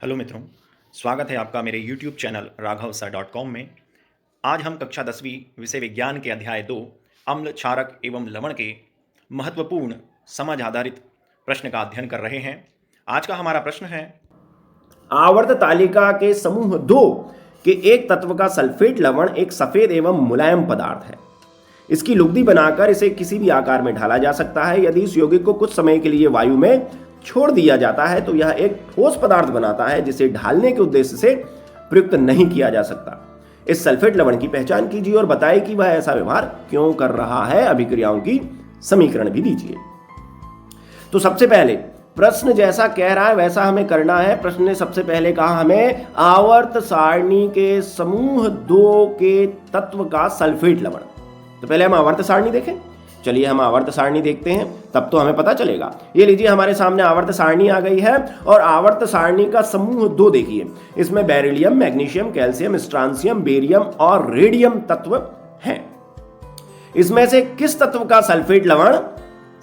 Hello मित्रों, स्वागत है आपका मेरे YouTube चैनल राघवसा.com में। आज हम कक्षा 10वीं विषय विज्ञान के अध्याय 2 अम्ल, क्षारक एवं लवण के महत्वपूर्ण समझ आधारित प्रश्न का अध्ययन कर रहे हैं। आज का हमारा प्रश्न है, आवर्त तालिका के समूह 2 के एक तत्व का सल्फेट लवण एक सफेद एवं मुलायम पदार्थ है। इसकी लुगदी बनाकर इसे किसी भी आकार में ढाला जा सकता है। यदि इस यौगिक को कुछ समय के लिए वायु में छोड़ दिया जाता है तो यह एक ठोस पदार्थ बनाता है जिसे ढालने के उद्देश्य से प्रयुक्त नहीं किया जा सकता। इस सल्फेट लवण की पहचान कीजिए और बताइए कि वह ऐसा व्यवहार क्यों कर रहा है। अभिक्रियाओं की समीकरण भी दीजिए। तो सबसे पहले प्रश्न जैसा कह रहा है वैसा हमें करना है। प्रश्न ने सबसे पहले कहा हमें आवर्त सारणी के समूह 2 के तत्व का सल्फेट लवण। तो पहले हम आवर्त सारणी देखें। चलिए हम आवर्त सारणी देखते हैं, तब तो हमें पता चलेगा। ये लीजिए, हमारे सामने आवर्त सारणी आ गई है और आवर्त सारणी का समूह 2 देखिए। इसमें beryllium, magnesium, calcium, strontium, barium और रेडियम तत्व हैं। इसमें से किस तत्व का सल्फेट लवण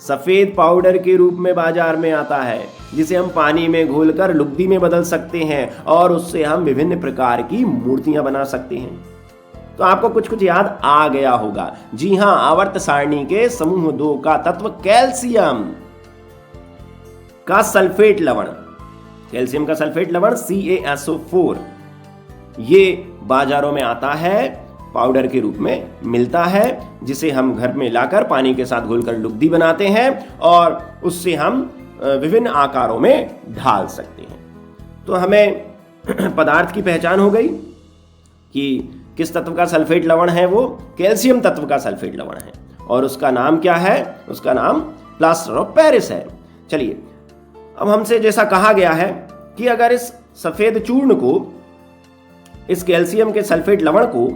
सफेद पाउडर के रूप में बाजार में आता है, जिसे हम पानी में घोलकर लुगदी में बदल सकते हैं और उससे हम विभिन्न प्रकार की मूर्तियां बना सकते हैं। तो आपको कुछ कुछ याद आ गया होगा। जी हां, आवर्त सारणी के समूह 2 का तत्व कैल्शियम का सल्फेट लवण, कैल्शियम का सल्फेट लवण CaSO4, ये बाजारों में आता है, पाउडर के रूप में मिलता है, जिसे हम घर में लाकर पानी के साथ घोलकर लुगदी बनाते हैं और उससे हम विभिन्न आकारों में ढाल सकते हैं। तो हमें पदार्थ की पहचान हो गई कि किस तत्व का सल्फेट लवण है। वो कैल्शियम तत्व का सल्फेट लवण है और उसका नाम क्या है? उसका नाम प्लास्टर ऑफ पेरिस है। चलिए, अब हमसे जैसा कहा गया है कि अगर इस सफेद चूर्ण को, इस कैल्शियम के सल्फेट लवण को,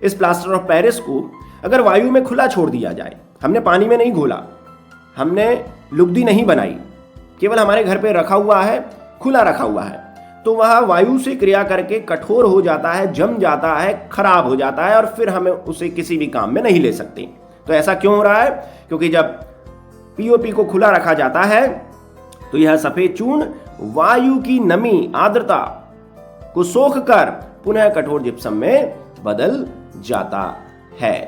इस प्लास्टर ऑफ पेरिस को अगर वायु में खुला छोड़ दिया जाए, हमने पानी में नहीं घोला, हमने लुगदी नहीं बनाई, केवल हमारे घर पे रखा हुआ है, खुला रखा हुआ है, तो वह वायु से क्रिया करके कठोर हो जाता है, जम जाता है, खराब हो जाता है और फिर हमें उसे किसी भी काम में नहीं ले सकते। तो ऐसा क्यों हो रहा है? क्योंकि जब पीओपी को खुला रखा जाता है तो यह सफेद चूर्ण वायु की नमी, आर्द्रता को सोख कर पुनः कठोर जिप्सम में बदल जाता है।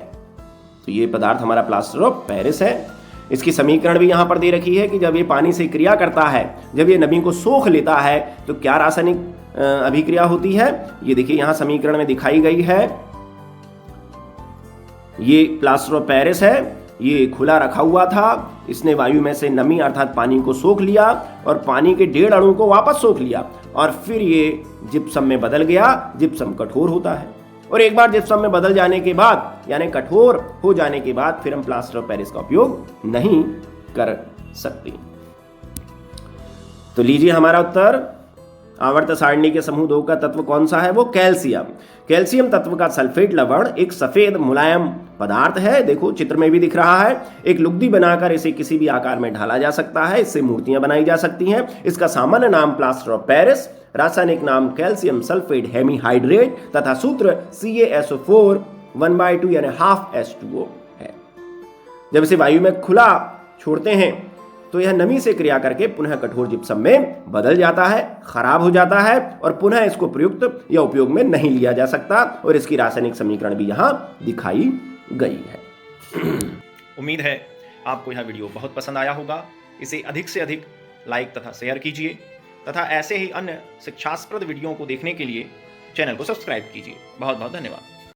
तो ये पदार्थ हमारा प्लास्टर ऑफ पेरिस है। इसकी समीकरण भी यहां पर दे रखी है कि जब ये पानी से क्रिया करता है, जब ये नमी को सोख लेता है तो क्या रासायनिक अभिक्रिया होती है। ये देखिए, यहां समीकरण में दिखाई गई है। ये प्लास्टर ऑफ पेरिस है, ये खुला रखा हुआ था, इसने वायु में से नमी अर्थात पानी को सोख लिया और पानी के 1.5 अणु को वापस सोख लिया और फिर ये जिप्सम में बदल गया। जिप्सम कठोर होता है और एक बार जिप्सम में बदल जाने के बाद, यानी कठोर हो जाने के बाद, फिर हम प्लास्टर ऑफ पेरिस का उपयोग नहीं कर सकते। तो लीजिए हमारा उत्तर, आवर्त सारणी के समूह 2 का तत्व कौन सा है? वो कैल्शियम। कैल्शियम तत्व का सल्फेट लवण एक सफेद मुलायम पदार्थ है। देखो चित्र में भी दिख रहा है। एक लुगदी बनाकर इसे किसी भी आकार में ढाला जा सकता है, इससे मूर्तियां बनाई जा सकती हैं। इसका सामान्य नाम प्लास्टर ऑफ पेरिस, रासायनिक नाम कैल्शियम सल्फेट हेमीहाइड्रेट तथा सूत्र CaSO4 1/2 यानी हाफ H2O है। जब इसे वायु में खुला छोड़ते हैं तो यह नमी से क्रिया करके पुनः कठोर जिप्सम में बदल जाता है, खराब हो जाता है और पुनः इसको प्रयुक्त या उपयोग में नहीं लिया जा सकता। और इसकी रासायनिक समीकरण भी यहां दिखाई गई है। उम्मीद है आपको यह वीडियो बहुत पसंद आया होगा। इसे अधिक से अधिक लाइक तथा शेयर कीजिए तथा ऐसे ही अन्य शिक्षास्पद वीडियो को देखने के लिए चैनल को सब्सक्राइब कीजिए। बहुत बहुत धन्यवाद।